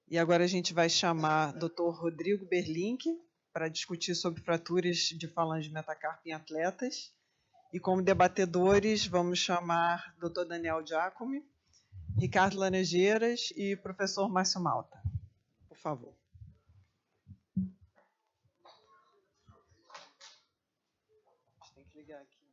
E agora a gente vai chamar Dr. Rodrigo Berlink para discutir sobre fraturas de falange metacarpo em atletas. E como debatedores, vamos chamar Dr. Daniel Giacomi, Ricardo Laranjeiras e professor Márcio Malta. Por favor. Tem que ligar aqui.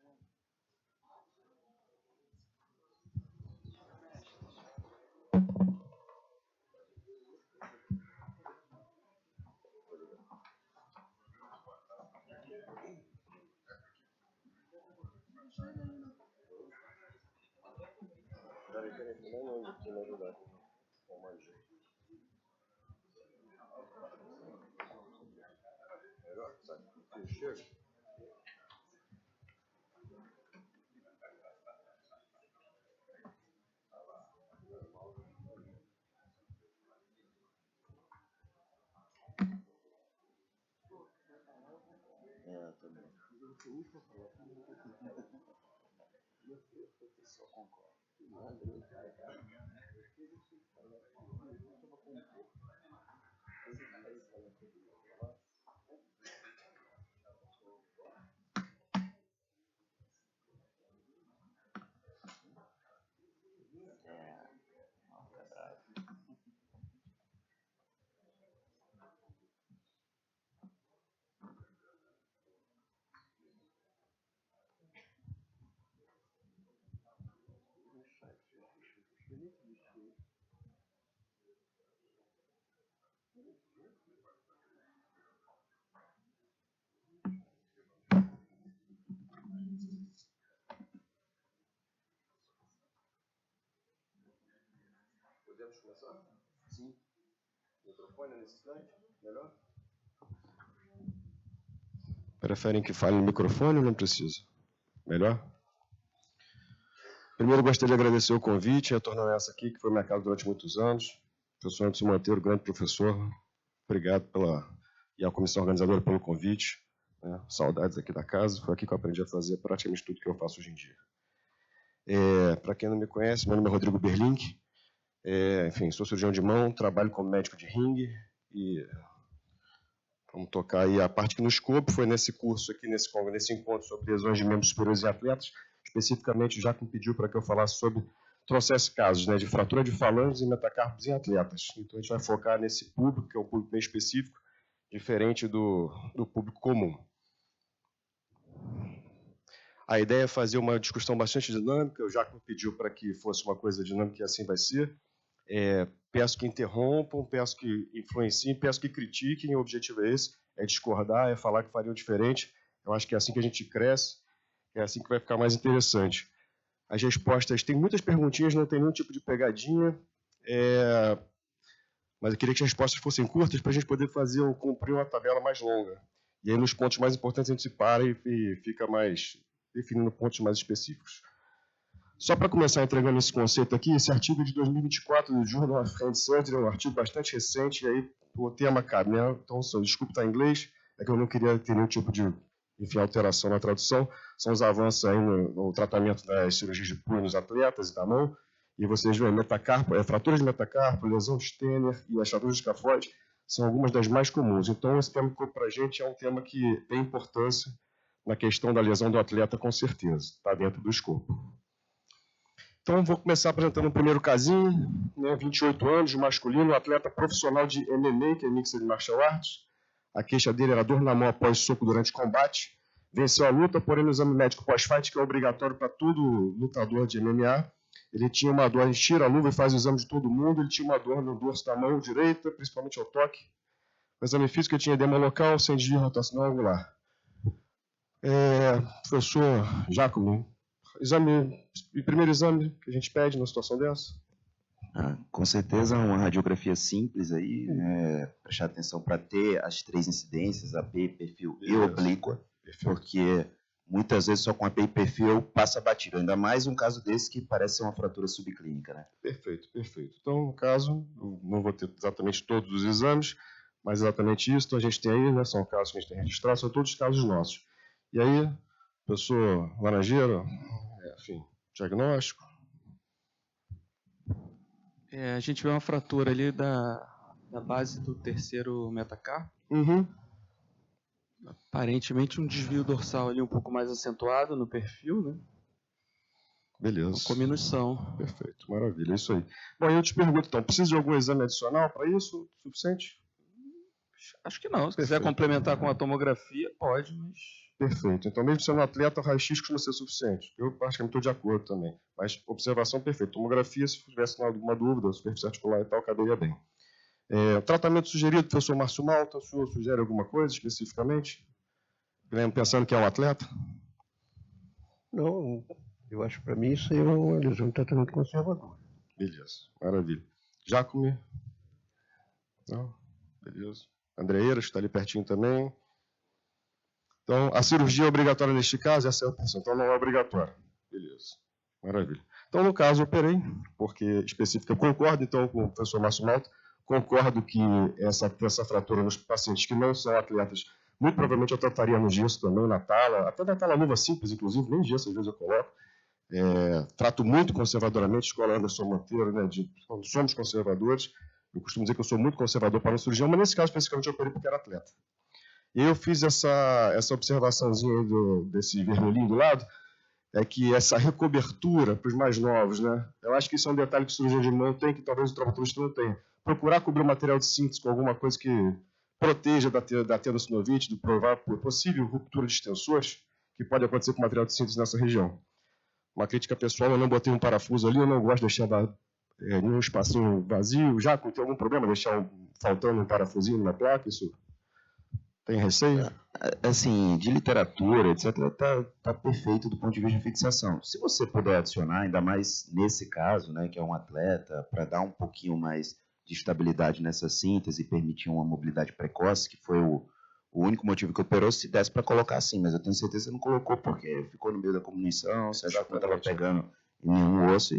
Podemos começar? Sim. Microfone nesse slide? Melhor? Preferem que fale no microfone ou não precisa? Melhor? Primeiro, gostaria de agradecer o convite, retornando a essa aqui, que foi minha casa durante muitos anos. Professor Anderson Monteiro, grande professor, obrigado e à comissão organizadora pelo convite. Saudades aqui da casa, foi aqui que eu aprendi a fazer praticamente tudo que eu faço hoje em dia. Para quem não me conhece, meu nome é Rodrigo Berlink. Enfim, sou cirurgião de mão, trabalho como médico de ringue e vamos tocar aí a parte que no escopo foi nesse curso aqui, nesse encontro sobre lesões de membros superiores em atletas. Especificamente, o Jaco me pediu para que eu falasse sobre, trouxesse casos de fratura de falanges e metacarpos em atletas. Então, a gente vai focar nesse público, que é um público bem específico, diferente do público comum. A ideia é fazer uma discussão bastante dinâmica, o Jaco me pediu para que fosse uma coisa dinâmica e assim vai ser. Peço que interrompam, peço que influenciem, peço que critiquem, o objetivo é esse, é discordar, é falar que fariam diferente. Eu acho que é assim que a gente cresce, é assim que vai ficar mais interessante. As respostas, tem muitas perguntinhas, não tem nenhum tipo de pegadinha, mas eu queria que as respostas fossem curtas para a gente poder cumprir uma tabela mais longa. E aí, nos pontos mais importantes, a gente se para e fica mais definindo pontos mais específicos. Só para começar entregando esse conceito aqui, esse artigo é de 2024 do Journal of Hand Surgery, é um artigo bastante recente, e aí o tema cabe, né? Então, desculpa estar em inglês, é que eu não queria ter nenhum tipo de alteração na tradução. São os avanços aí no tratamento das cirurgias de punho nos atletas e da mão, e vocês veem, fraturas de metacarpo, lesão de Stener e as fraturas de escafoide são algumas das mais comuns. Então, esse tema que para a gente é um tema que tem importância na questão da lesão do atleta, com certeza, está dentro do escopo. Então, vou começar apresentando o primeiro casinho, 28 anos, masculino, atleta profissional de MMA, que é Mixed Martial Arts. A queixa dele era dor na mão após soco durante combate. Venceu a luta, porém no exame médico pós-fight, que é obrigatório para todo lutador de MMA, ele tinha uma dor, a gente tira a luva e faz o exame de todo mundo, ele tinha uma dor no dorso da mão direita, principalmente ao toque. O exame físico, ele tinha edema local, sem desvio rotacional angular. Professor Giacomi, primeiro exame que a gente pede numa situação dessa? Com certeza, uma radiografia simples aí, prestar atenção para ter as 3 incidências, AP, perfil e oblíqua, porque muitas vezes só com AP e perfil passa batido, ainda mais um caso desse que parece ser uma fratura subclínica, né? Perfeito. Então, no caso, eu não vou ter exatamente todos os exames, mas exatamente isso, então a gente tem aí, né, são casos que a gente tem registrado, são todos os casos nossos. E aí, professor Laranjeira, enfim, diagnóstico. A gente vê uma fratura ali da base do terceiro metacarpo. Uhum. Aparentemente um desvio dorsal ali um pouco mais acentuado no perfil, né? Beleza. Cominuição. Perfeito, maravilha, é isso aí. Bom, eu te pergunto então, precisa de algum exame adicional para isso? Suficiente? Acho que não. Se quiser Perfeito. complementar com a tomografia, pode, mas... Perfeito. Então, mesmo sendo um atleta, o raio-x costuma ser suficiente. Eu praticamente estou de acordo também. Mas observação perfeita. Tomografia, se tivesse alguma dúvida, superfície articular e tal, caberia bem. Tratamento sugerido, professor Márcio Malta, o senhor sugere alguma coisa especificamente? Pensando que é um atleta? Não, eu acho que para mim isso aí é uma lesão de tratamento conservador. Beleza, maravilha. Jacome? Não? Beleza. Andreeiras, que está ali pertinho também. Então, a cirurgia é obrigatória neste caso? Essa é a opção. Então, não é obrigatória. Beleza. Maravilha. Então, no caso, eu operei, porque específica, eu concordo, então, com o professor Márcio Malta, concordo que essa fratura nos pacientes que não são atletas, muito provavelmente eu trataria no gesso também, na tala, até na tala luva simples, inclusive, nem gesso às vezes eu coloco. Trato muito conservadoramente, escola Anderson Monteiro, né, quando somos conservadores, eu costumo dizer que eu sou muito conservador para um cirurgião, mas nesse caso, especificamente, eu operei porque era atleta. E eu fiz essa observaçãozinha desse vermelhinho do lado, é que essa recobertura para os mais novos, né? Eu acho que isso é um detalhe que o cirurgião de mão tem, que talvez o traumatologista não tenha. Procurar cobrir o material de síntese com alguma coisa que proteja da tendinossinovite, do possível ruptura de extensores, que pode acontecer com o material de síntese nessa região. Uma crítica pessoal, eu não botei um parafuso ali, eu não gosto de deixar nenhum espacinho vazio. Já tem algum problema deixar faltando um parafusinho na placa? Isso tem receio? Assim, de literatura, etc., tá perfeito do ponto de vista de fixação. Se você puder adicionar, ainda mais nesse caso, né, que é um atleta, para dar um pouquinho mais de estabilidade nessa síntese e permitir uma mobilidade precoce, que foi o único motivo que operou, se desse para colocar assim, mas eu tenho certeza que você não colocou porque ficou no meio da comunicação, você achou que não estava pegando em nenhum osso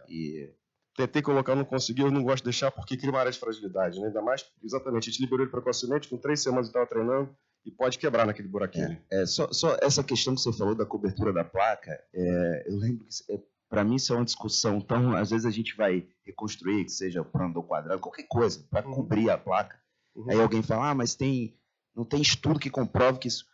e... Tentei colocar, não consegui, eu não gosto de deixar porque cria uma área de fragilidade, né? Ainda mais, exatamente, a gente liberou ele precocemente, com 3 semanas ele estava treinando e pode quebrar naquele buraquinho. Só essa questão que você falou da cobertura da placa, eu lembro que para mim isso é uma discussão, então às vezes a gente vai reconstruir, que seja plano ou quadrado, qualquer coisa, para cobrir a placa. Aí alguém fala, mas não tem estudo que comprove que isso...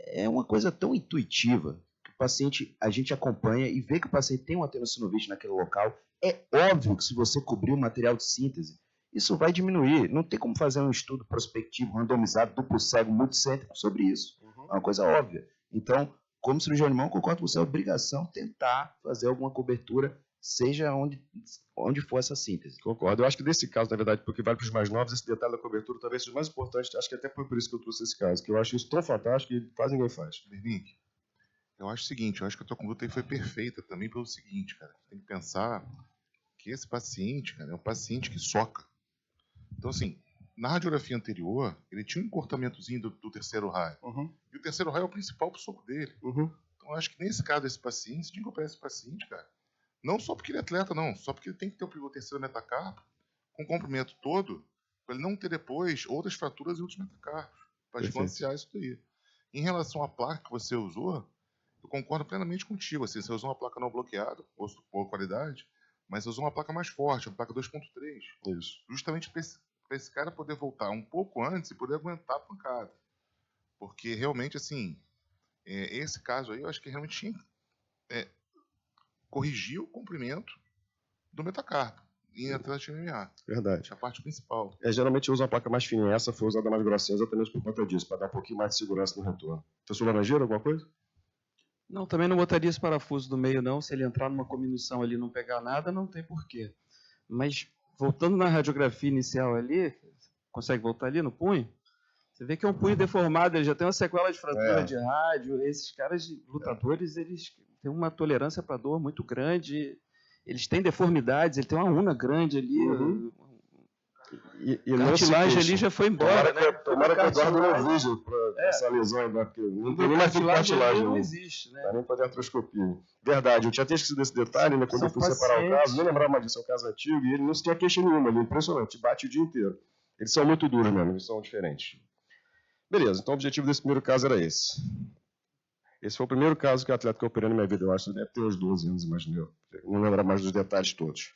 É uma coisa tão intuitiva que o paciente, a gente acompanha e vê que o paciente tem uma tendinossinovite naquele local. É óbvio que se você cobrir o material de síntese, isso vai diminuir. Não tem como fazer um estudo prospectivo, randomizado, duplo cego, multicêntrico sobre isso. É uma coisa óbvia. Então, como cirurgião de mão, concordo com você, é obrigação tentar fazer alguma cobertura, seja onde for essa síntese. Concordo. Eu acho que nesse caso, na verdade, porque vale para os mais novos, esse detalhe da cobertura talvez seja o mais importante. Acho que até foi por isso que eu trouxe esse caso, que eu acho isso tão fantástico que quase ninguém faz. Berlink, eu acho o seguinte, eu acho que a tua conduta aí foi perfeita também pelo seguinte, cara. Você tem que pensar que esse paciente, cara, é um paciente que soca. Então, assim, na radiografia anterior, ele tinha um encurtamentozinho do terceiro raio. E o terceiro raio é o principal pro soco dele. Então, eu acho que nesse caso desse paciente, você tinha que operar esse paciente, cara. Não só porque ele é atleta, não. Só porque ele tem que ter o terceiro metacarpo com o comprimento todo, para ele não ter depois outras fraturas e outros metacarpos. Para desbalancear isso daí. Em relação à placa que você usou, eu concordo plenamente contigo. Assim, você usou uma placa não bloqueada, boa qualidade, mas você usou uma placa mais forte, uma placa 2.3. Isso. Justamente para esse cara poder voltar um pouco antes e poder aguentar a pancada. Porque realmente, assim, esse caso aí, eu acho que realmente tinha corrigir o comprimento do metacarpo em atleta de MMA. Verdade. É a parte principal. Geralmente eu uso uma placa mais fininha, essa foi usada mais grossinha exatamente por conta disso, para dar um pouquinho mais de segurança no retorno. Professor Laranjeira, alguma coisa? Não, também não botaria esse parafuso no meio, não. Se ele entrar numa cominuição ali e não pegar nada, não tem porquê. Mas, voltando na radiografia inicial ali, consegue voltar ali no punho? Você vê que é um punho deformado, ele já tem uma sequela de fratura de rádio. Esses caras lutadores, eles têm uma tolerância para dor muito grande. Eles têm deformidades, ele tem uma una grande ali. E a cartilagem ali já foi embora, né? Tomara que o Eduardo não veja essa lesão, né? Porque não tem nem mais cartilagem. Não existe, né? Tá nem para artroscopia. Verdade, eu tinha até esquecido desse detalhe, né? Quando eu fui separar o caso, nem lembrava mais disso, é um caso antigo, e ele não tinha queixa nenhuma ali, impressionante, bate o dia inteiro. Eles são muito duros mesmo, eles são diferentes. Beleza, então o objetivo desse primeiro caso era esse. Esse foi o primeiro caso que o atleta que eu operei na minha vida, eu acho, deve ter uns 12 anos, imagino eu. Não lembro mais dos detalhes todos.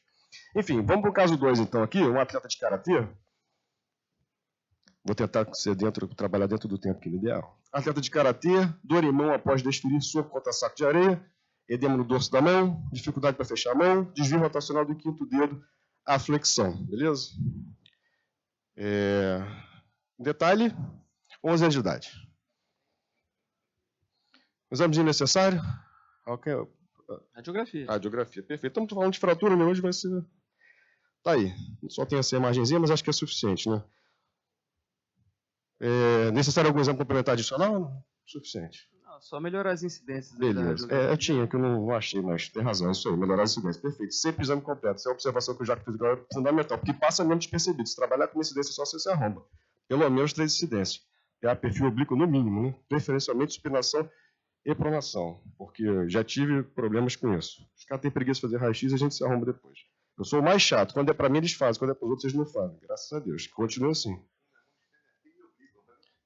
Enfim, vamos para o caso 2, então, aqui. Um atleta de karatê. Vou tentar trabalhar dentro do tempo que me deram. Atleta de karatê, dor em mão após desferir soco contra saco de areia, edema no dorso da mão, dificuldade para fechar a mão, desvio rotacional do quinto dedo, a flexão. Beleza? Detalhe, 11 anos de idade. Examezinho necessário? Ok. Radiografia. Radiografia, perfeito. Estamos falando de fratura, né? Hoje vai ser... Tá aí. Só tem essa imagenzinha, mas acho que é suficiente, né? Necessário algum exame complementar adicional? Não. Suficiente. Não, só melhorar as incidências. Beleza. Eu tinha, que eu não achei, mas tem razão. É isso aí, melhorar as incidências. Perfeito. Sempre exame completo. Essa é a observação que eu já fiz agora, é fundamental. Porque passa mesmo despercebido. Se trabalhar com incidência só, você se arromba. Pelo menos 3 incidências. Perfil oblíquo no mínimo, né? Preferencialmente supinação e pronação. Porque eu já tive problemas com isso. Os caras têm preguiça de fazer raio-x e a gente se arromba depois. Eu sou o mais chato. Quando é pra mim, eles fazem. Quando é para os outros, eles não fazem. Graças a Deus. Continua assim.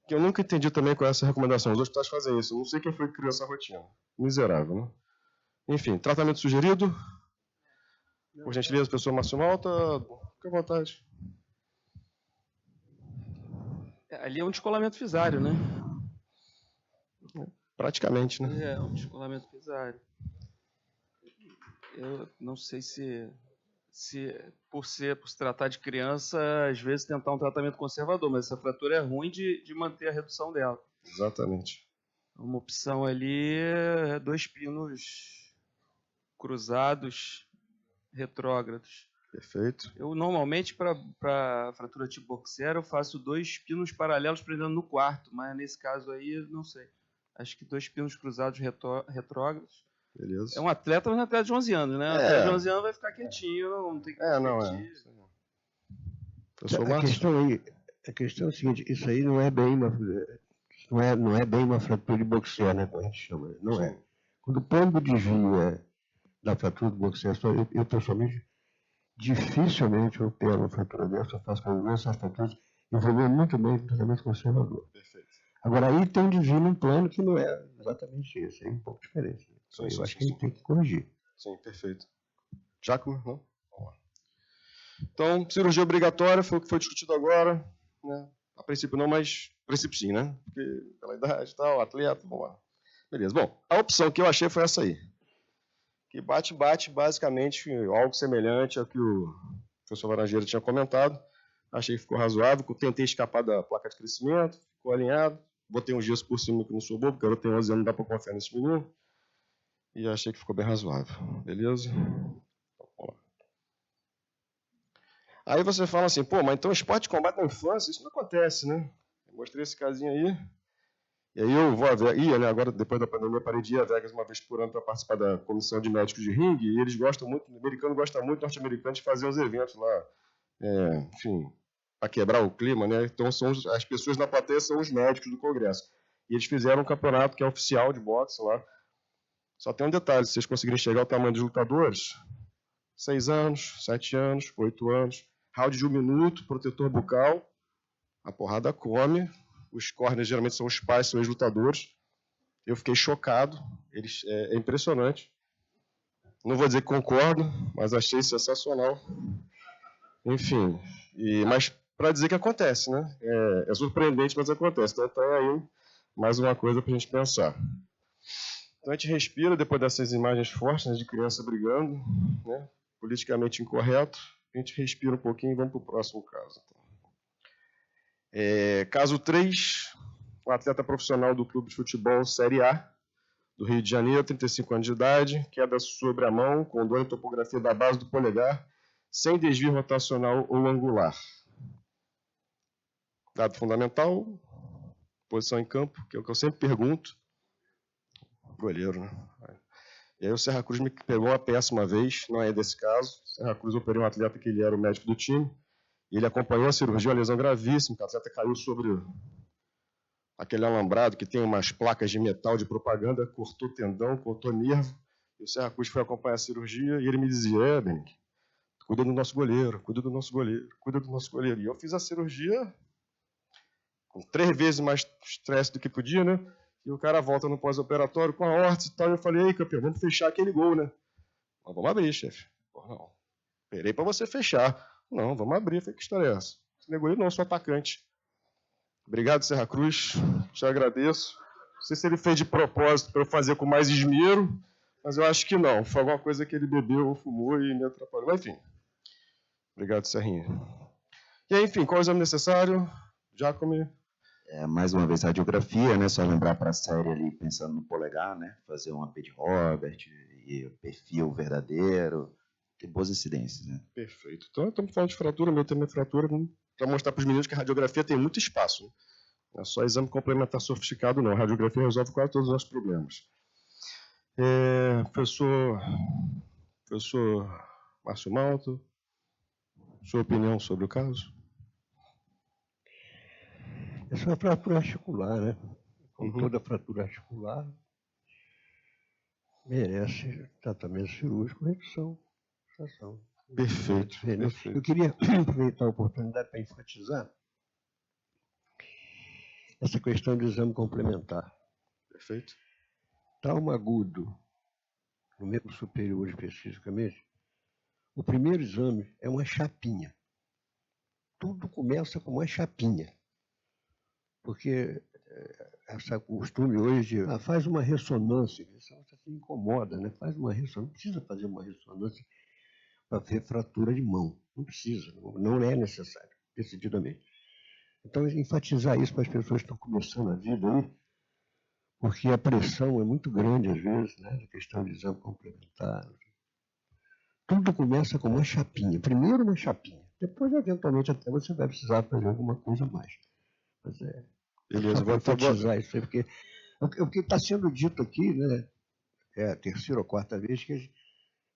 Que eu nunca entendi também qual é essa recomendação. Os hospitais fazem isso. Eu não sei quem foi que criou essa rotina. Miserável, né? Enfim, tratamento sugerido. Por gentileza, pessoa máxima alta. Fique à vontade. Ali é um descolamento fisário, né? Praticamente, né? É um descolamento fisário. Eu não sei se por se tratar de criança, às vezes tentar um tratamento conservador, mas essa fratura é ruim de manter a redução dela. Exatamente. Uma opção ali é 2 pinos cruzados retrógrados. Perfeito. Eu normalmente, para fratura tipo boxer, eu faço 2 pinos paralelos prendendo no quarto, mas nesse caso aí, não sei. Acho que 2 pinos cruzados retrógrados. Beleza. É um atleta, mas é um atleta de 11 anos, né? Um atleta de 11 anos vai ficar quietinho, não tem que competir. A questão é a seguinte, isso aí não é bem uma fratura de boxer, né, como a gente chama. Não é. Quando o ponto de desvio da fratura do boxer, eu pessoalmente dificilmente eu pego uma fratura dessa, eu faço com essas fraturas, evoluem muito bem com o tratamento conservador. Perfeito. Agora aí tem um desvio num plano que não é exatamente isso, é um pouco diferente. Eu acho que a gente tem que corrigir. Sim, perfeito. Giacomo, não? Vamos lá. Então, cirurgia obrigatória foi o que foi discutido agora, né? A princípio não, mas a princípio sim, né? Porque pela idade e tal, atleta, vamos lá. Beleza. Bom, a opção que eu achei foi essa aí. Que bate, basicamente, algo semelhante ao que o professor Laranjeira tinha comentado. Achei que ficou razoável. Tentei escapar da placa de crescimento, ficou alinhado. Botei uns dias por cima que não sou bobo, porque eu tenho 11 anos, não dá para confiar nesse menino. E achei que ficou bem razoável. Beleza? Então, vamos lá. Aí você fala assim, pô, mas então esporte de combate na infância, isso não acontece, né? Eu mostrei esse casinho aí. E aí eu vou a Vegas, né, agora depois da pandemia, parei de ir a Vegas uma vez por ano para participar da comissão de médicos de ringue, e eles gostam muito, o americano gosta muito, norte-americano, de fazer uns eventos lá, enfim, para quebrar o clima, né? Então as pessoas na plateia são os médicos do congresso. E eles fizeram um campeonato que é oficial de boxe lá. Só tem um detalhe, se vocês conseguirem chegar ao tamanho dos lutadores, 6 anos, 7 anos, 8 anos, round de 1 minuto, protetor bucal, a porrada come. Os corners geralmente são os pais, são os lutadores. Eu fiquei chocado. É impressionante. Não vou dizer que concordo, mas achei sensacional. Enfim, mas para dizer que acontece, né? É surpreendente, mas acontece. Então tem aí mais uma coisa para a gente pensar. Então a gente respira depois dessas imagens fortes, né, de criança brigando, né? Politicamente incorreto. A gente respira um pouquinho e vamos para o próximo caso. Caso 3, um atleta profissional do clube de futebol Série A, do Rio de Janeiro, 35 anos de idade, queda sobre a mão, com dor em topografia da base do polegar, sem desvio rotacional ou angular. Dado fundamental, posição em campo, que é o que eu sempre pergunto. Goleiro, né? E aí o Serra Cruz me pegou uma péssima vez, não é desse caso. O Serra Cruz operou um atleta que ele era o médico do time. Ele acompanhou a cirurgia, uma lesão gravíssima, que o atleta caiu sobre aquele alambrado que tem umas placas de metal de propaganda, cortou tendão, cortou nervo. E o Serra Cruz foi acompanhar a cirurgia e ele me dizia, Benic, cuida do nosso goleiro, cuida do nosso goleiro, cuida do nosso goleiro. E eu fiz a cirurgia com 3 vezes mais estresse do que podia, né? E o cara volta no pós-operatório com a órtese e tal. E eu falei, ei, campeão, vamos fechar aquele gol, né? Mas vamos abrir, chefe. Porra, não. Esperei para você fechar. Não, vamos abrir. Falei, que história é essa? Esse nego aí não, eu sou atacante. Obrigado, Serra Cruz. Te agradeço. Não sei se ele fez de propósito para eu fazer com mais esmero, mas eu acho que não. Foi alguma coisa que ele bebeu ou fumou e me atrapalhou. Mas, enfim. Obrigado, Serrinha. E aí, enfim, qual é o exame necessário? Giacomo? Mais uma vez, radiografia, né? Só lembrar para a série ali, pensando no polegar, né? Fazer um AP de Robert, e perfil verdadeiro, ter boas incidências, né? Perfeito. Então, estamos falando de fratura, meu tema é fratura, para mostrar para os meninos que a radiografia tem muito espaço. Né? Não é só exame complementar sofisticado, não. A radiografia resolve quase todos os nossos problemas. Professor Márcio Malto, sua opinião sobre o caso? Essa é uma fratura articular, né? Como toda fratura articular, merece tratamento cirúrgico, redução, fixação. Perfeito. Eu queria aproveitar a oportunidade para enfatizar essa questão do exame complementar. Perfeito. Trauma agudo, no membro superior especificamente, o primeiro exame é uma chapinha. Tudo começa com uma chapinha. Porque esse costume hoje de faz uma ressonância, isso se incomoda, né? Faz uma ressonância, não precisa fazer uma ressonância para ver fratura de mão. Não precisa, não é necessário, decididamente. Então, enfatizar isso para as pessoas que estão começando a vida aí, porque a pressão é muito grande às vezes, né? A questão de exame complementar. Tudo começa com uma chapinha. Primeiro uma chapinha. Depois, eventualmente, até você vai precisar fazer alguma coisa a mais. Mas beleza, vou enfatizar isso aí, porque o que está sendo dito aqui, né? É a terceira ou quarta vez que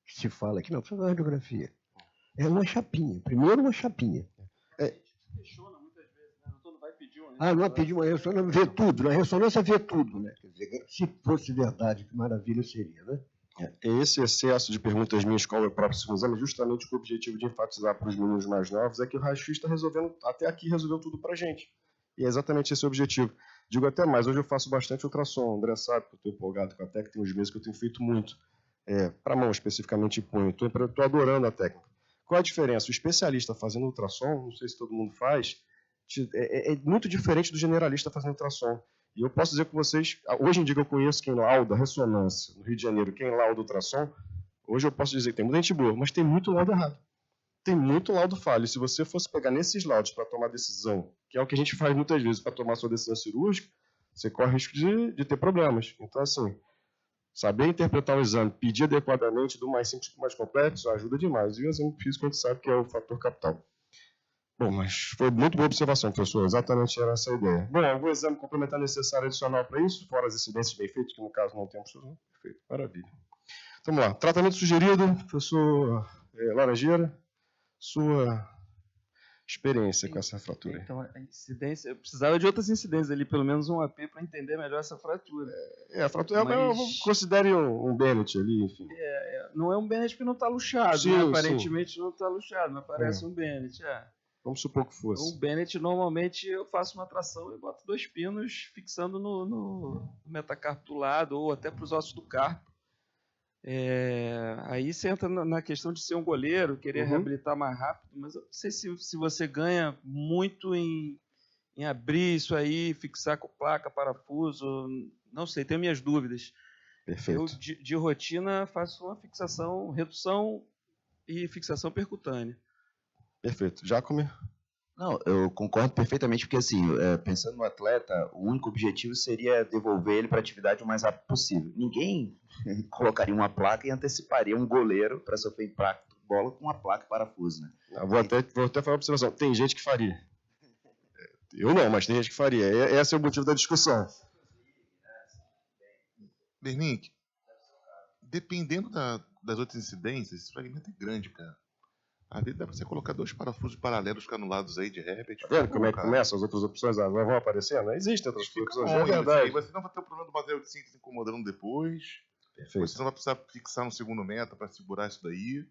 se fala aqui, não, precisa de uma radiografia. É uma chapinha. Primeiro uma chapinha. Questiona muitas vezes, né? Doutor, não vai pedir uma não vai pedir uma ressonância, vê tudo. Na ressonância vê tudo, né? Quer dizer, se fosse verdade, que maravilha seria, né? Esse excesso de perguntas minhas qual é o próximo exame, justamente com o objetivo de enfatizar para os meninos mais novos, é que o raio-x está resolvendo, até aqui resolveu tudo para a gente. E é exatamente esse o objetivo. Digo até mais, hoje eu faço bastante ultrassom. O André sabe que eu estou empolgado com a técnica, tem uns meses que eu tenho feito muito. Para mão, especificamente, e punho. Estou adorando a técnica. Qual a diferença? O especialista fazendo ultrassom, não sei se todo mundo faz, é muito diferente do generalista fazendo ultrassom. E eu posso dizer com vocês, hoje em dia que eu conheço quem lauda ressonância no Rio de Janeiro, quem lauda ultrassom, hoje eu posso dizer que tem muita gente boa, mas tem muito laudo errado. Tem muito laudo falho. Se você fosse pegar nesses laudos para tomar decisão, que é o que a gente faz muitas vezes para tomar sua decisão cirúrgica, você corre risco de ter problemas. Então, assim, saber interpretar o exame, pedir adequadamente do mais simples para o mais complexo, ajuda demais. E o exame físico a gente sabe que é o fator capital. Bom, mas foi muito boa observação, professor. Exatamente era essa a ideia. Bom, algum exame complementar necessário adicional para isso? Fora as incidências bem feitas, que no caso não temos. Perfeito, maravilha. Então, vamos lá. Tratamento sugerido, professor Laranjeira, sua experiência com essa fratura. Então, a incidência, eu precisava de outras incidências ali, pelo menos um AP para entender melhor essa fratura. A fratura, eu considere um Bennett ali, enfim. Não é um Bennett porque não está luxado, sim, né? Aparentemente não está luxado, mas parece um Bennett, Vamos supor que fosse. O Bennett, normalmente, eu faço uma tração e boto 2 pinos fixando no metacarpo do lado, ou até para os ossos do carpo. Aí você entra na questão de ser um goleiro, querer reabilitar mais rápido, mas eu não sei se você ganha muito em abrir isso aí, fixar com placa, parafuso, não sei, tenho minhas dúvidas. Perfeito. Eu, de rotina, faço uma fixação, redução e fixação percutânea. Perfeito. Giacomo? Não, eu concordo perfeitamente, porque assim, pensando no atleta, o único objetivo seria devolver ele para a atividade o mais rápido possível. Ninguém colocaria uma placa e anteciparia um goleiro para sofrer impacto de bola com uma placa e parafuso, né? Vou até falar uma observação. Tem gente que faria. Eu não, mas tem gente que faria. Esse é o motivo da discussão. Berlink, dependendo das outras incidências, esse fragmento é grande, cara. Às vezes dá pra você colocar 2 parafusos paralelos canulados aí de repente. Tá vendo como é que começa? As outras opções vão aparecendo? Existem outras opções, é verdade. Aí você não vai ter o problema do material de síntese incomodando depois. Perfeito. Você não vai precisar fixar no segundo meta para segurar isso daí.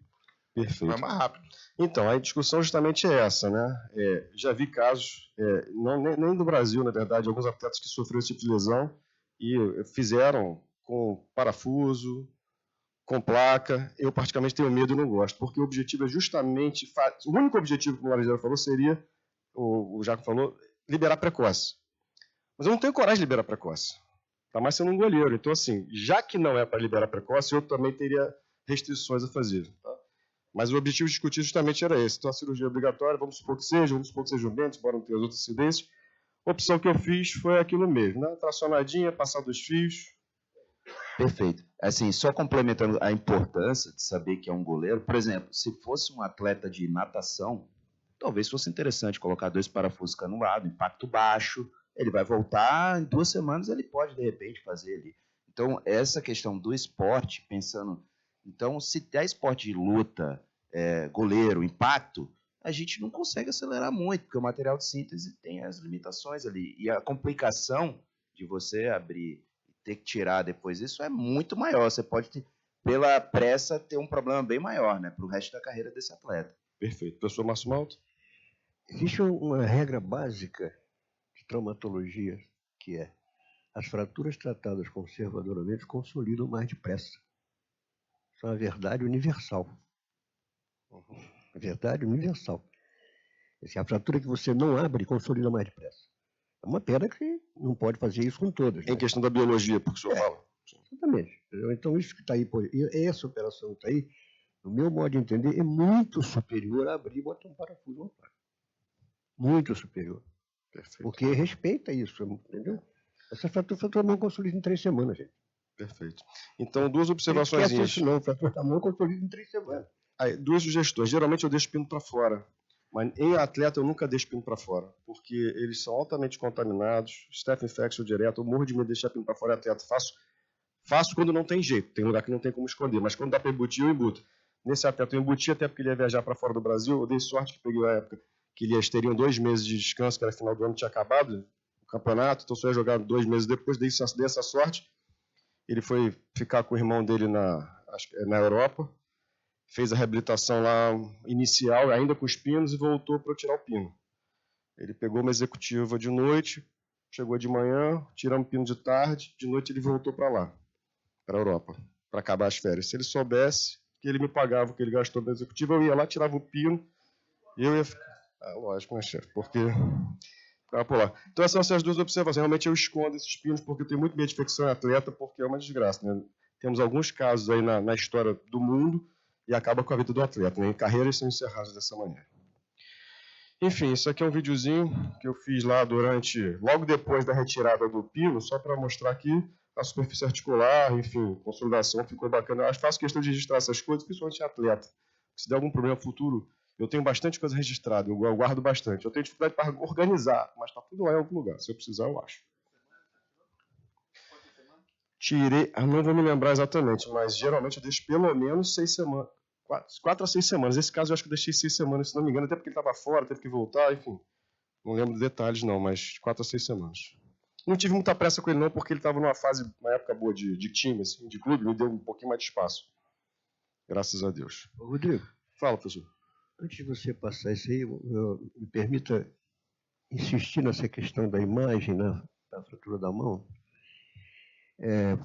Perfeito. Vai mais rápido. Então, a discussão justamente é essa, né? Já vi casos, nem do Brasil, na verdade, alguns atletas que sofreram esse tipo de lesão e fizeram com parafuso, com placa. Eu, particularmente, tenho medo e não gosto, porque o objetivo é justamente... O único objetivo, como o Laranjeira falou, seria, o Jaco falou, liberar precoce. Mas eu não tenho coragem de liberar precoce. Está mais sendo um goleiro. Então, assim, já que não é para liberar precoce, eu também teria restrições a fazer. Tá? Mas o objetivo de discutir justamente era esse. Então, a cirurgia é obrigatória, vamos supor que seja um dente, embora não tenha as outras incidências. A opção que eu fiz foi aquilo mesmo, né? Tracionadinha, passar 2 fios. Perfeito. Assim, só complementando a importância de saber que é um goleiro, por exemplo, se fosse um atleta de natação, talvez fosse interessante colocar 2 parafusos canulados, impacto baixo, ele vai voltar, em 2 semanas ele pode, de repente, fazer ali. Então, essa questão do esporte, pensando... Então, se é esporte de luta, goleiro, impacto, a gente não consegue acelerar muito, porque o material de síntese tem as limitações ali. E a complicação de você abrir e ter que tirar depois isso é muito maior. Você pode, pela pressa, ter um problema bem maior, né, para o resto da carreira desse atleta. Perfeito. Professor Márcio Malta? Existe uma regra básica de traumatologia, que é: as fraturas tratadas conservadoramente consolidam mais depressa. Isso é uma verdade universal. A verdade universal. Assim, a fratura que você não abre consolida mais depressa. É uma pena que não pode fazer isso com todas. Em questão da biologia, porque o senhor fala. Exatamente. Então, isso que está aí, essa operação que está aí, no meu modo de entender, é muito superior a abrir e botar um parafuso no placa. Muito superior. Perfeito. Porque respeita isso, entendeu? Essa fratura não consolida em 3 semanas, gente. Perfeito. Então, 2 observações. Não esquece isso não, fratura da mão consolida em 3 semanas. Aí, 2 sugestões. Geralmente eu deixo o pino para fora, mas em atleta eu nunca deixo o pino para fora, porque eles são altamente contaminados, staph infection direto, eu morro de medo de deixar o pino para fora em atleta. Faço quando não tem jeito, tem lugar que não tem como esconder, mas quando dá para embutir, eu embuto. Nesse atleta eu embuti, até porque ele ia viajar para fora do Brasil, eu dei sorte que peguei a época que eles teriam 2 meses de descanso, que era final do ano, tinha acabado o campeonato, então só ia jogar 2 meses depois, dei essa sorte. Ele foi ficar com o irmão dele na Europa, fez a reabilitação lá inicial, ainda com os pinos, e voltou para eu tirar o pino. Ele pegou uma executiva de noite, chegou de manhã, tiramos o pino de tarde, de noite ele voltou para lá, para a Europa, para acabar as férias. Se ele soubesse que ele me pagava o que ele gastou na executiva, eu ia lá, tirava o pino, e eu ia ficar... lógico, né, chefe? Porque... Por lá. Então, essas são as 2 observações. Realmente eu escondo esses pinos porque eu tenho muito medo de infecção em atleta, porque é uma desgraça. Né? Temos alguns casos aí na história do mundo e acaba com a vida do atleta. Né? Em carreiras são encerradas dessa maneira. Enfim, isso aqui é um videozinho que eu fiz lá logo depois da retirada do pino, só para mostrar aqui a superfície articular, enfim, consolidação ficou bacana. Eu faço questão de registrar essas coisas, principalmente em atleta. Se der algum problema futuro, eu tenho bastante coisa registrada, eu guardo bastante. Eu tenho dificuldade para organizar, mas está tudo lá em algum lugar. Se eu precisar, eu acho. Tirei, não vou me lembrar exatamente, mas geralmente eu deixo pelo menos 6 semanas. 4 a 6 semanas. Nesse caso eu acho que eu deixei 6 semanas, se não me engano, até porque ele estava fora, teve que voltar, enfim. Não lembro de detalhes não, mas 4 a 6 semanas. Não tive muita pressa com ele não, porque ele estava numa fase, uma época boa de time, assim, de clube, me deu um pouquinho mais de espaço. Graças a Deus. Rodrigo. Fala, professor. Antes de você passar isso aí, me permita insistir nessa questão da imagem, né, da fratura da mão.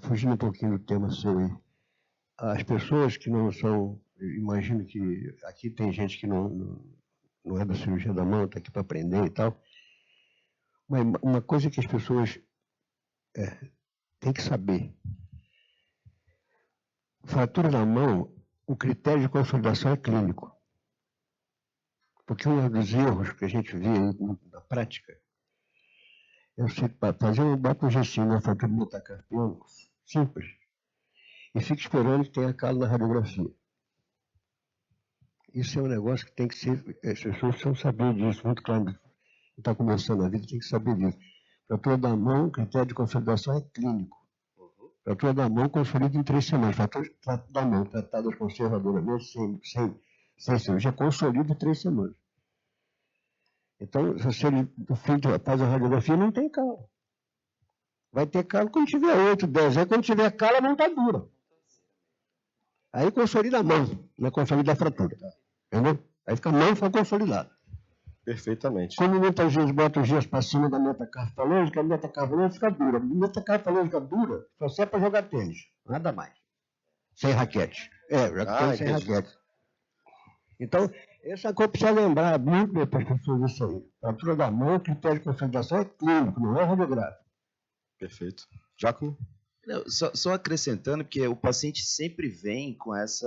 Fugindo um pouquinho do tema seu aí. As pessoas que não são... Imagino que aqui tem gente que não é da cirurgia da mão, está aqui para aprender e tal. Mas uma coisa que as pessoas têm que saber. Fratura da mão, o critério de consolidação é clínico. Porque um dos erros que a gente vê na prática é você fazer um gestinho na fratura do metacarpiano simples e fica esperando que tenha calo na radiografia. Isso é um negócio que tem que ser... As pessoas precisam saber disso, muito claro. Está começando a vida, tem que saber disso. Fratura da mão, critério de consolidação é clínico. Fratura da mão consolida em 3 semanas. Fratura da mão tratada conservadoramente, sem cirurgia, consolida em 3 semanas. Então, se ele faz a radiografia, não tem calo. Vai ter calo quando tiver 8, 10. Aí quando tiver calo, a mão está dura. Aí consolida a mão, não consolida a fratura. Entendeu? Aí fica a mão consolidada. Perfeitamente. Quando muitas vezes bota os dias para cima da metacarpalógica, a metacarpalógica fica dura. A metacarpalógica dura só serve para jogar tênis, nada mais. sem raquete. Jactone sem entendi. raquete. Então, essa coisa precisa lembrar muito bem para as pessoas isso aí. Fratura da mão, critério de concentração é clínico, não é radiográfico. Perfeito. Giacomo? Não, só acrescentando, porque o paciente sempre vem com esse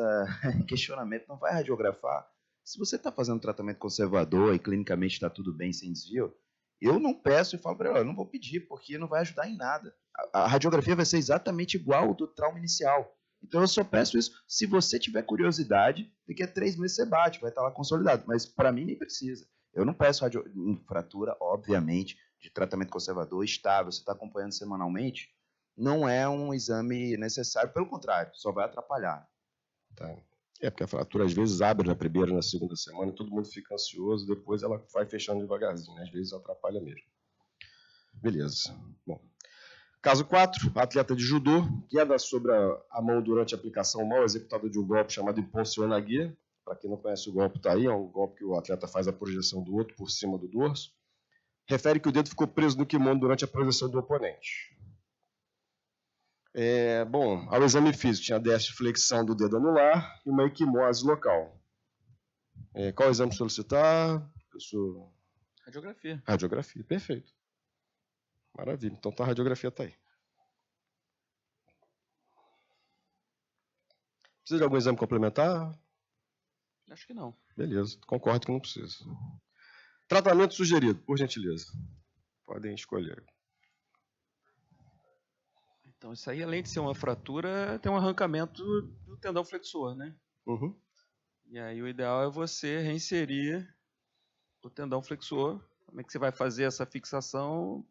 questionamento, não vai radiografar? Se você está fazendo um tratamento conservador e clinicamente está tudo bem, sem desvio, eu não peço e falo para ele, eu não vou pedir, porque não vai ajudar em nada. A radiografia vai ser exatamente igual ao do trauma inicial. Então eu só peço isso, se você tiver curiosidade, daqui a 3 meses você bate, vai estar lá consolidado, mas para mim nem precisa. Eu não peço fratura, obviamente, de tratamento conservador estável, você está acompanhando semanalmente, não é um exame necessário, pelo contrário, só vai atrapalhar. Tá. Porque a fratura às vezes abre na primeira e na segunda semana, todo mundo fica ansioso, depois ela vai fechando devagarzinho, às vezes atrapalha mesmo. Beleza. Bom. Caso 4, atleta de judô, queda sobre a mão durante a aplicação mal executada de um golpe chamado Ippon Nage. Para quem não conhece o golpe, está aí, é um golpe que o atleta faz a projeção do outro por cima do dorso. Refere que o dedo ficou preso no kimono durante a projeção do oponente. Ao exame físico, tinha déficit de flexão do dedo anular e uma equimose local. Qual exame solicitar? Professor? Radiografia. Radiografia, perfeito. Maravilha, então a radiografia está aí. Precisa de algum exame complementar? Acho que não. Beleza, concordo que não precisa. Tratamento sugerido, por gentileza. Podem escolher. Então, isso aí, além de ser uma fratura, tem um arrancamento do tendão flexor, né? Uhum. E aí, o ideal é você reinserir o tendão flexor. Como é que você vai fazer essa fixação?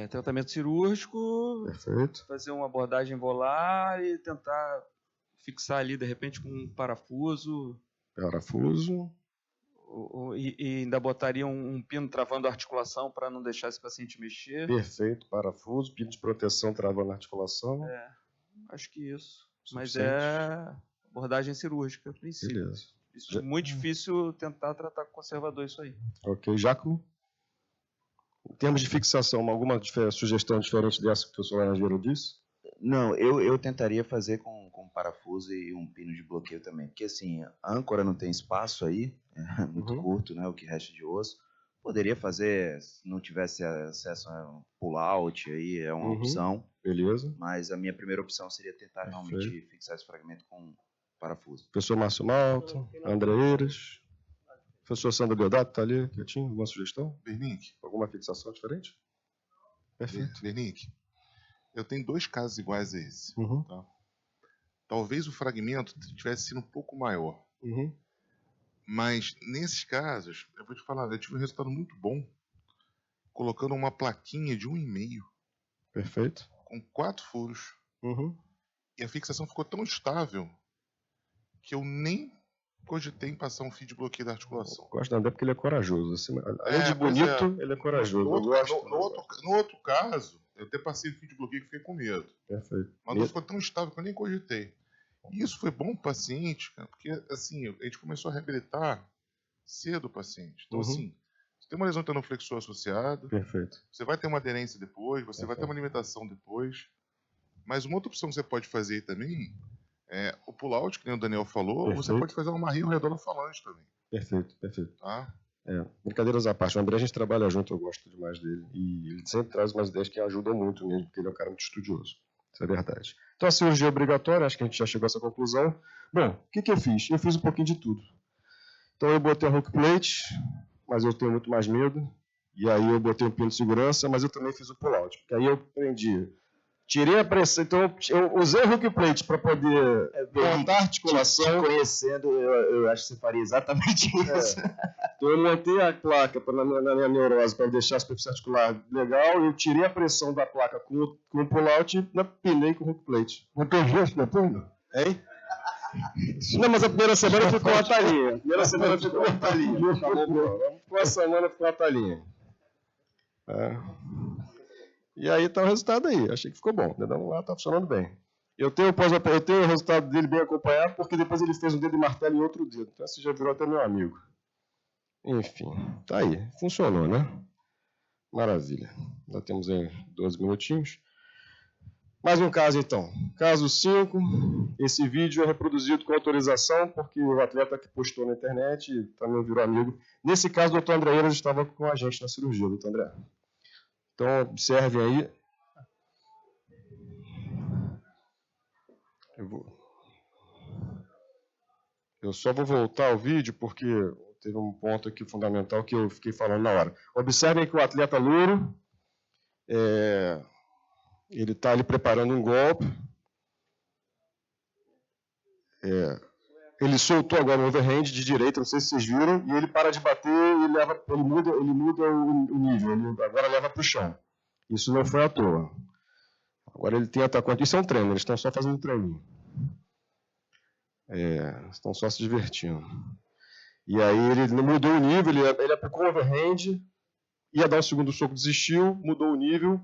Tratamento cirúrgico. Perfeito. Fazer uma abordagem volar e tentar fixar ali, de repente, com um parafuso. Parafuso. E ainda botaria um pino travando a articulação para não deixar esse paciente mexer. Perfeito, parafuso, pino de proteção travando a articulação. Acho que isso. Suficiente. Mas é abordagem cirúrgica, a princípio. Beleza. Isso é muito difícil tentar tratar com conservador isso aí. Ok, Giacomo? Em termos de fixação, alguma sugestão diferente dessa que o professor Laranjeiro disse? Não, eu tentaria fazer com parafuso e um pino de bloqueio também, porque assim, a âncora não tem espaço aí, é muito curto, né, o que resta de osso. Poderia fazer, se não tivesse acesso a um pull-out, aí é uma opção. Beleza. Mas a minha primeira opção seria tentar realmente fixar esse fragmento com parafuso. Professor Márcio Malta, André Eiras, professor Sandro Deodato, está ali, quietinho, alguma sugestão? Bernick. Alguma fixação diferente? Perfeito. Bernick, eu tenho 2 casos iguais a esse. Uhum. Tá? Talvez o fragmento tivesse sido um pouco maior. Uhum. Mas, nesses casos, eu vou te falar, eu tive um resultado muito bom colocando uma plaquinha de 1,5. Perfeito. Com 4 furos. Uhum. E a fixação ficou tão estável que eu nem cogitei em passar um fio de bloqueio da articulação. Eu gosto do André porque ele é corajoso. Assim, além de bonito, ele é corajoso. No outro caso, eu até passei o fio de bloqueio e fiquei com medo. Perfeito. Mas não ficou tão estável que eu nem cogitei. E isso foi bom para o paciente, cara, porque assim, a gente começou a reabilitar cedo o paciente. Então, assim, você tem uma lesão tendonoflexor associada, Perfeito. você vai ter uma aderência depois, você vai ter uma alimentação depois. Mas uma outra opção que você pode fazer também é o pull-out, que nem o Daniel falou, Perfeito. você pode fazer uma marrinha ao redor da falange também. Perfeito, perfeito. Tá? Brincadeiras à parte, o André a gente trabalha junto, eu gosto demais dele. E ele sempre traz umas ideias que ajudam muito mesmo, porque ele é um cara muito estudioso. Isso é verdade. Então a cirurgia é obrigatória, acho que a gente já chegou a essa conclusão. Bom, o que eu fiz? Eu fiz um pouquinho de tudo. Então eu botei a hook plate, mas eu tenho muito mais medo. E aí eu botei um pino de segurança, mas eu também fiz o pull-out. Porque aí eu prendi, tirei a pressão, então eu usei o hook plate para poder montar a articulação. Te conhecendo, eu acho que você faria exatamente isso. Então eu montei a placa na minha neurose para deixar a superfície articular legal, eu tirei a pressão da placa com o pull-out e pinei com o hook plate. Botou gesso depois, não? Hein? Não, mas a primeira semana ficou uma talinha. A primeira semana ficou uma talinha. Ficou a semana ficou uma talinha. E aí tá o resultado aí. Achei que ficou bom. O dedão lá tá funcionando bem. Eu tenho o resultado dele bem acompanhado, porque depois ele fez um dedo de martelo em outro dedo. Então você já virou até meu amigo. Enfim, tá aí. Funcionou, né? Maravilha. Já temos aí 12 minutinhos. Mais um caso, então. Caso 5. Esse vídeo é reproduzido com autorização, porque o atleta que postou na internet também virou amigo. Nesse caso, o doutor André Eiras estava com a gente na cirurgia, doutor André. Então, observem aí. Eu só vou voltar ao vídeo, porque teve um ponto aqui fundamental que eu fiquei falando na hora. Observem que o atleta louro, ele está ali preparando um golpe. Ele soltou agora um overhand de direita, não sei se vocês viram, e ele para de bater e ele muda o nível, ele agora leva para o chão. Isso não foi à toa. Agora ele tenta... Isso é um treino, eles estão só fazendo um treininho. Estão só se divertindo. E aí ele mudou o nível, ele aplicou o overhand, ia dar um segundo soco, desistiu, mudou o nível,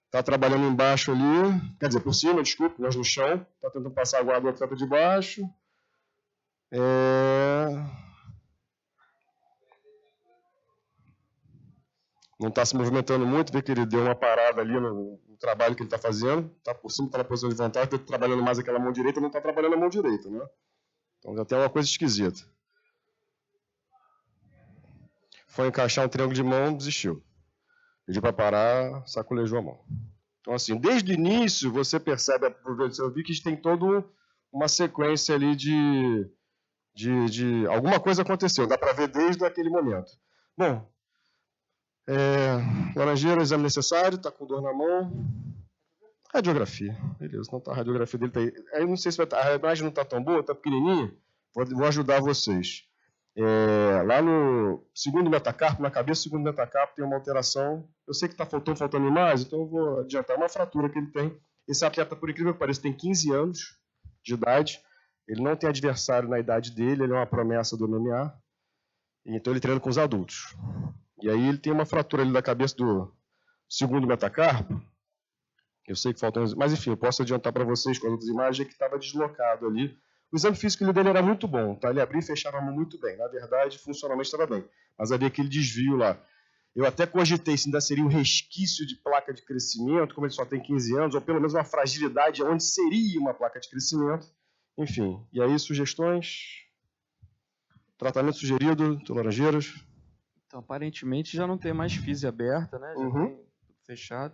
está trabalhando embaixo ali, quer dizer, por cima, desculpa, mas no chão, está tentando passar a guarda do atleta de baixo. Não está se movimentando muito, vê que ele deu uma parada ali no trabalho que ele está fazendo, está por cima, está na posição de vantagem, está trabalhando mais aquela mão direita, não está trabalhando a mão direita, né? Então já tem uma coisa esquisita. Foi encaixar um triângulo de mão, desistiu. Pediu para parar, sacolejou a mão. Então, assim, desde o início, você percebe, eu vi que tem toda uma sequência ali de alguma coisa aconteceu, dá para ver desde aquele momento. Bom, Laranjeira, exame necessário, está com dor na mão. Radiografia, beleza, não tá, a radiografia dele está aí. Eu não sei se a imagem não está tão boa, está pequenininha, vou ajudar vocês. Lá no segundo metacarpo, na cabeça do segundo metacarpo, tem uma alteração. Eu sei que está faltando imagem, então eu vou adiantar uma fratura que ele tem. Esse atleta, por incrível que pareça, tem 15 anos de idade. Ele não tem adversário na idade dele, ele é uma promessa do MMA. Então ele treina com os adultos. E aí ele tem uma fratura ali da cabeça do segundo metacarpo. Eu sei que faltam... Mas enfim, eu posso adiantar para vocês com as outras imagens que estava deslocado ali. O exame físico dele era muito bom, tá? Ele abria e fechava a mão muito bem. Na verdade, funcionalmente estava bem. Mas havia aquele desvio lá. Eu até cogitei se ainda seria um resquício de placa de crescimento, como ele só tem 15 anos, ou pelo menos uma fragilidade onde seria uma placa de crescimento. Enfim, e aí sugestões? Tratamento sugerido, doutor Laranjeiras? Então, aparentemente já não tem mais física aberta, né? Já tem tudo fechado.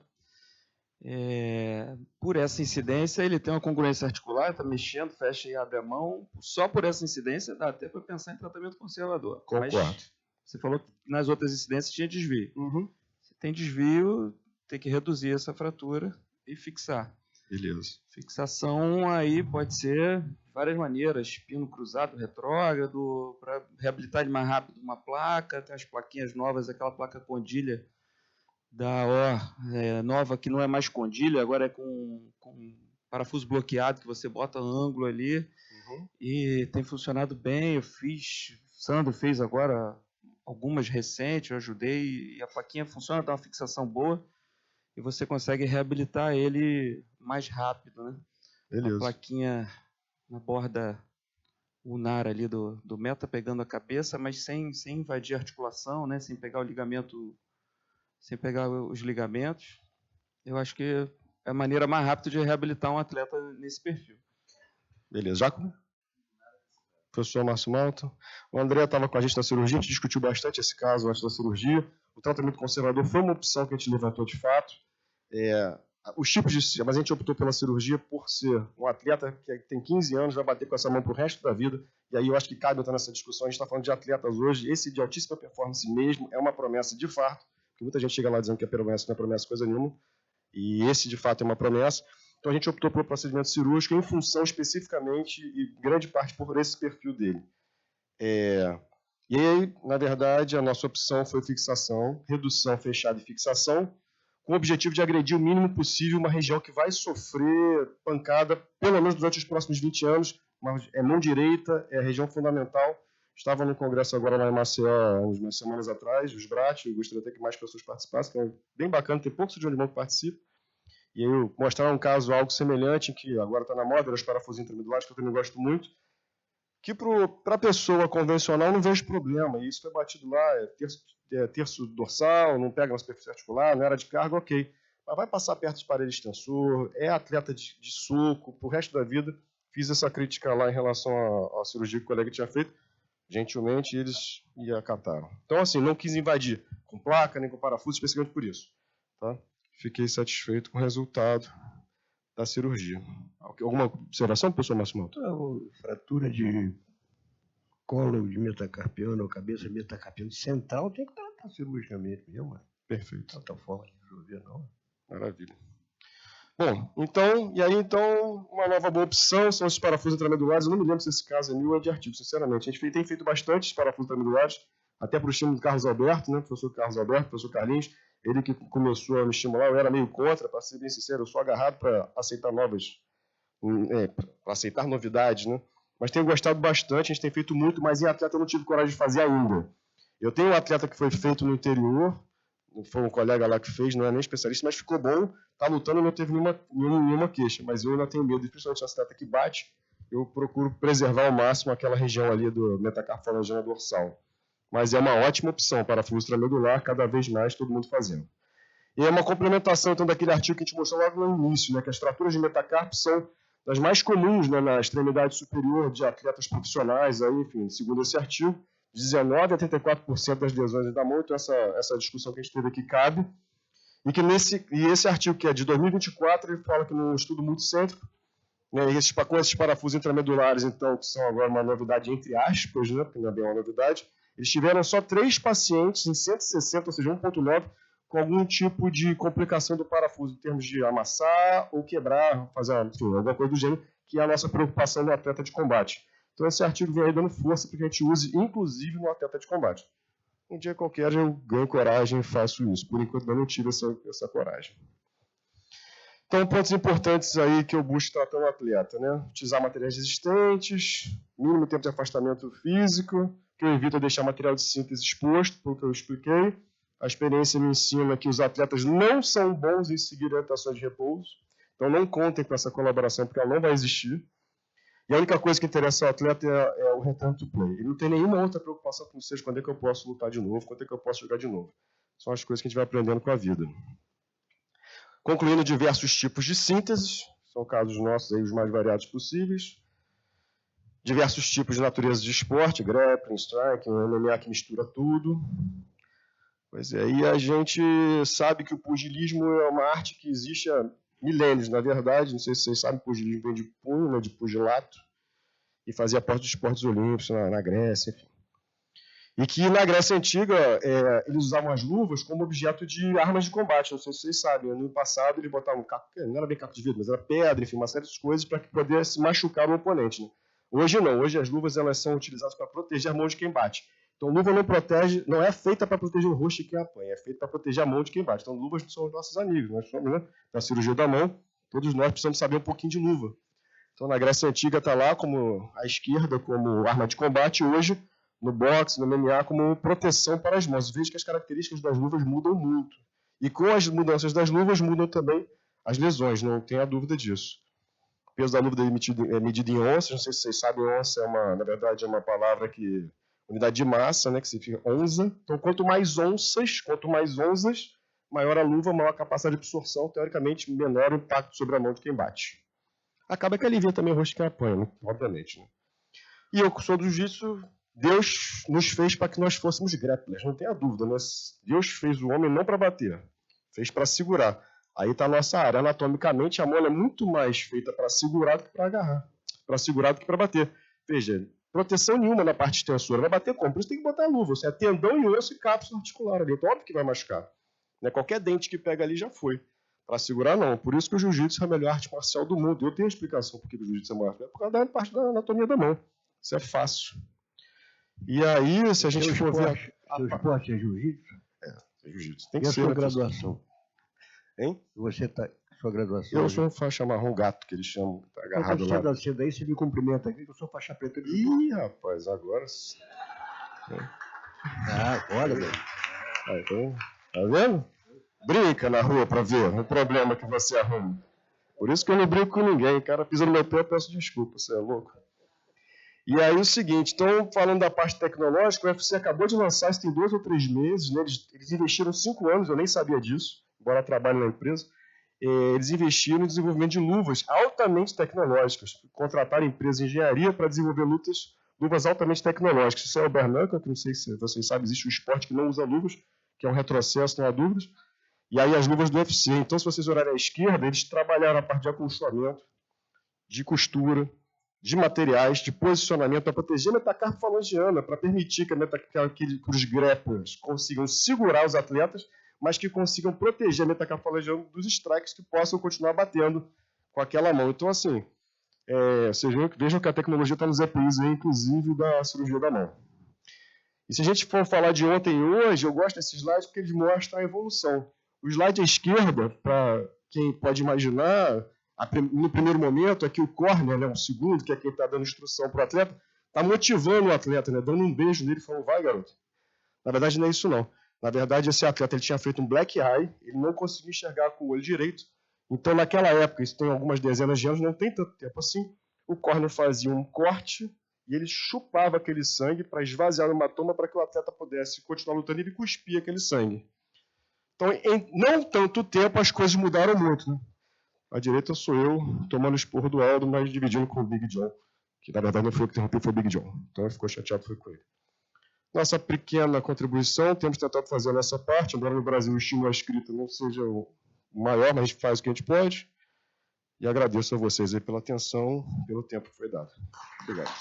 Por essa incidência, ele tem uma congruência articular, está mexendo, fecha e abre a mão. Só por essa incidência dá até para pensar em tratamento conservador. Concordo. Mas você falou que nas outras incidências tinha desvio. Se tem desvio, tem que reduzir essa fratura e fixar. Beleza. Fixação aí pode ser de várias maneiras, pino cruzado, retrógrado, para reabilitar de mais rápido uma placa, tem as plaquinhas novas, aquela placa condilha da nova que não é mais condilha, agora é com parafuso bloqueado, que você bota ângulo ali, e tem funcionado bem. Eu fiz, Sandro fez agora algumas recentes, eu ajudei, e a plaquinha funciona, dá uma fixação boa, e você consegue reabilitar ele mais rápido, né? Beleza. A plaquinha na borda ulnar ali do meta, pegando a cabeça, mas sem invadir a articulação, né? Sem pegar o ligamento, sem pegar os ligamentos. Eu acho que é a maneira mais rápida de reabilitar um atleta nesse perfil. Beleza. Jacob? Professor Márcio Malta. O André estava com a gente na cirurgia, a gente discutiu bastante esse caso antes da cirurgia. O tratamento conservador foi uma opção que a gente levantou de fato. Os tipos de... Mas a gente optou pela cirurgia por ser um atleta que tem 15 anos, vai bater com essa mão pro resto da vida. E aí eu acho que cabe entrar nessa discussão. A gente está falando de atletas hoje. Esse de altíssima performance mesmo é uma promessa de fato. Porque muita gente chega lá dizendo que é promessa, não é promessa coisa nenhuma. E esse, de fato, é uma promessa. Então a gente optou pelo procedimento cirúrgico em função especificamente e grande parte por esse perfil dele. E aí, na verdade, a nossa opção foi fixação, redução, fechada e fixação, com o objetivo de agredir o mínimo possível uma região que vai sofrer pancada, pelo menos durante os próximos 20 anos, mas é mão direita, é a região fundamental. Estava no congresso agora lá em Maceió, umas semanas atrás, os BRAT, eu gostaria até que mais pessoas participassem, que é bem bacana, tem poucos de limão que participam. E aí eu mostrar um caso, algo semelhante, que agora está na moda, os parafusos intermedulares, que eu também gosto muito, que para a pessoa convencional não vejo problema, e isso foi batido lá, terço dorsal, não pega na superfície articular, não era de carga, ok. mas vai passar perto de parede extensor, é atleta de soco, pro resto da vida. Fiz essa crítica lá em relação à cirurgia que o colega tinha feito. Gentilmente, eles acataram. Então, assim, não quis invadir com placa, nem com parafuso, especificamente por isso. Tá? Fiquei satisfeito com o resultado da cirurgia. Alguma observação, professor Massumoto? Fratura de colo de metacarpiano ou cabeça metacarpiano central tem que tratar cirurgicamente mesmo. Perfeito. Não tem forma de resolver, não. Maravilha. Bom, então, uma nova boa opção são os parafusos intramedulares. Eu não me lembro se esse caso é meu ou é de artigo, sinceramente. A gente tem feito bastante parafusos intramedulares, até para o estímulo do Carlos Alberto, né? Professor Carlos Alberto, professor Carlinhos, ele que começou a me estimular, eu era meio contra, para ser bem sincero, eu sou agarrado para aceitar para aceitar novidades, né? Mas tenho gostado bastante, a gente tem feito muito, mas em atleta eu não tive coragem de fazer ainda. Eu tenho um atleta que foi feito no interior, foi um colega lá que fez, não é nem especialista, mas ficou bom, está lutando e não teve nenhuma queixa. Mas eu ainda tenho medo, principalmente esse atleta que bate, eu procuro preservar ao máximo aquela região ali do metacarpofalangina dorsal. Mas é uma ótima opção para parafuso intramedular, cada vez mais todo mundo fazendo. E é uma complementação então daquele artigo que a gente mostrou logo no início, né, que as fraturas de metacarpo são das mais comuns, né, na extremidade superior de atletas profissionais, aí, enfim, segundo esse artigo, 19% a 34% das lesões da mão, então essa discussão que a gente teve aqui cabe. E esse artigo, que é de 2024, ele fala que num estudo multicêntrico, né, com esses parafusos intramedulares, então, que são agora uma novidade entre aspas, né, porque não é bem uma novidade, eles tiveram só 3 pacientes em 160, ou seja, 1,9, com algum tipo de complicação do parafuso, em termos de amassar ou quebrar, fazer, enfim, alguma coisa do gênero, que é a nossa preocupação no atleta de combate. Então, esse artigo vem aí dando força para que a gente use, inclusive, no atleta de combate. Um dia qualquer eu ganho coragem e faço isso. Por enquanto, eu não tive essa coragem. Então, pontos importantes aí que eu busco tratar no atleta, né? Utilizar materiais resistentes, mínimo tempo de afastamento físico, que eu evito deixar material de síntese exposto, pelo que eu expliquei. A experiência me ensina que os atletas não são bons em seguir orientações de repouso. Então, não contem com essa colaboração, porque ela não vai existir. E a única coisa que interessa ao atleta é o return to play. Ele não tem nenhuma outra preocupação que não seja quando é que eu posso lutar de novo, quando é que eu posso jogar de novo. São as coisas que a gente vai aprendendo com a vida. Concluindo diversos tipos de sínteses, são casos nossos aí os mais variados possíveis. Diversos tipos de natureza de esporte, grappling, striking, MMA que mistura tudo. Pois é, e a gente sabe que o pugilismo é uma arte que existe há milênios, na verdade. Não sei se vocês sabem, o pugilismo vem de punho, né, de pugilato, e fazia parte dos esportes olímpicos na Grécia, enfim. E que na Grécia Antiga eles usavam as luvas como objeto de armas de combate. Não sei se vocês sabem, no passado eles botavam caco, não era bem caco de vidro, mas era pedra, enfim, uma série de coisas para que pudesse machucar o oponente. Né? Hoje não, hoje as luvas elas são utilizadas para proteger a mão de quem bate. Então, luva não protege, não é feita para proteger o rosto de quem apanha, é feita para proteger a mão de quem bate. Então, luvas são os nossos amigos, nós somos, né? Na cirurgia da mão, todos nós precisamos saber um pouquinho de luva. Então, na Grécia Antiga está lá como à esquerda, como arma de combate, hoje, no boxe, no MMA, como proteção para as mãos. Veja que as características das luvas mudam muito. E com as mudanças das luvas, mudam também as lesões, não tenha dúvida disso. O peso da luva é medido em onças, não sei se vocês sabem, onça na verdade, é uma palavra que... unidade de massa, né, que significa onça. Então, quanto mais onças, maior a luva, maior a capacidade de absorção, teoricamente, menor o impacto sobre a mão de quem bate. Acaba que alivia também o rosto de quem apanha, né? Obviamente. Né? E eu sou do jiu-jitsu, Deus nos fez para que nós fôssemos grapplers, não tenha dúvida, né? Deus fez o homem não para bater, fez para segurar. Aí está a nossa área. Anatomicamente, a mão é muito mais feita para segurar do que para agarrar, para segurar do que para bater. Veja, proteção nenhuma na parte extensora. Vai bater como? Por isso tem que botar a luva. Você é tendão e osso e cápsula articular ali. Então, óbvio que vai machucar. Né? Qualquer dente que pega ali já foi. Para segurar, não. Por isso que o jiu-jitsu é a melhor arte marcial do mundo. Eu tenho explicação por que o jiu-jitsu é a melhor. É por causa da parte da anatomia da mão. Isso é fácil. E aí, se a gente for ver... Seu esporte é jiu-jitsu? É jiu-jitsu. Tem e que a ser. sua graduação? Hein? Você está... Sua graduação? Eu sou faixa marrom gato, que eles chamam. Tá agarrado lá. Você daí você me cumprimenta aqui, que eu sou faixa preta. Ih, rapaz, agora... Olha, velho. Então, tá vendo? Brinca na rua pra ver o problema que você arruma. Por isso que eu não brinco com ninguém. O cara pisa no meu pé, eu peço desculpa, você é louco. E aí o seguinte, então, falando da parte tecnológica, o UFC acabou de lançar, isso tem 2 ou 3 meses, né? Eles investiram 5 anos, eu nem sabia disso, embora trabalhe na empresa. eles investiram no desenvolvimento de luvas altamente tecnológicas, contrataram empresas de engenharia para desenvolver luvas altamente tecnológicas. Isso é o bare knuckle, que não sei se vocês sabem, existe um esporte que não usa luvas, que é um retrocesso, não há dúvidas. E aí as luvas do UFC. Então, se vocês olharem à esquerda, eles trabalharam a parte de acolchoamento, de costura, de materiais, de posicionamento para proteger a metacarpo falangiana, para permitir que os grapplers consigam segurar os atletas, mas que consigam proteger a metacarpo falangiana dos strikes que possam continuar batendo com aquela mão. Então, assim, vocês vejam que a tecnologia está nos EPIs, aí, inclusive da cirurgia da mão. E se a gente for falar de ontem e hoje, eu gosto desses slides porque eles mostram a evolução. O slide à esquerda, para quem pode imaginar, no primeiro momento, aqui o corner, né, o segundo, que é quem está dando instrução para o atleta, está motivando o atleta, né, dando um beijo nele e falando, vai, garoto. Na verdade, não é isso, não. Na verdade, esse atleta ele tinha feito um black eye, ele não conseguia enxergar com o olho direito. Então, naquela época, isso tem algumas dezenas de anos, não tem tanto tempo assim, o corner fazia um corte e ele chupava aquele sangue para esvaziar o hematoma para que o atleta pudesse continuar lutando e ele cuspia aquele sangue. Então, em não tanto tempo, as coisas mudaram muito, né? À direita sou eu, tomando esporro do Aldo, mas dividindo com o Big John, que na verdade não foi eu que interrompi, foi o Big John. Então ele ficou chateado, foi com ele. Nossa pequena contribuição, temos tentado fazer a nossa parte, embora no Brasil o estímulo à escrita não seja o maior, mas a gente faz o que a gente pode. E agradeço a vocês aí pela atenção, pelo tempo que foi dado. Obrigado.